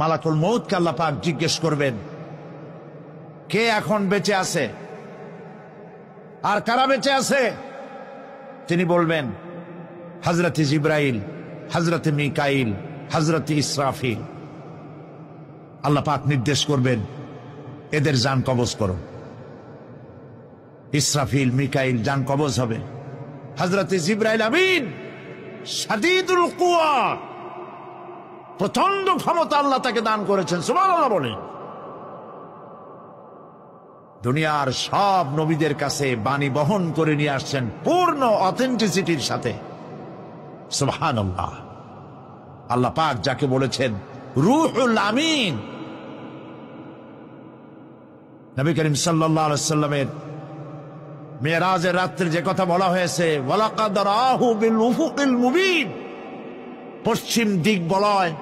মালাকুল মউতকে আল্লাহ পাক জিজ্ঞেস করবেন, কে এখন বেঁচে আছে আর কারা বেঁচে আছে? তিনি বলবেন, হযরত জিবরাইল, হযরত মিকাইল, হযরত ইসরাফিল। আল্লাহ পাক নির্দেশ করবেন, এদের জান কবজ করো। ইসরাফিল, মিকাইল জান কবজ হবে। হযরত জিবরাইল আমিন শাদীদুল কুওয়া, প্রচন্ড ক্ষমতা আল্লাহ তাকে দান করেছেন, সুবহানাল্লাহ বলেন। দুনিয়ার সব নবীদের কাছে বাণী বহন করে নিয়ে আসছেন পূর্ণ অথেন্টিসিটির সাথে, সুবহানাল্লাহ। আল্লাহ পাক যাকে বলেছেন রূহুল আমিন, নবী করিম সাল্লাল্লাহু আলাইহি সাল্লামের মেরাজের রাত্রে যে কথা বলা হয়েছে, ওয়ালাকাদ রাআহু বিল উফুকিল মুবিন, পশ্চিম দিক বলয়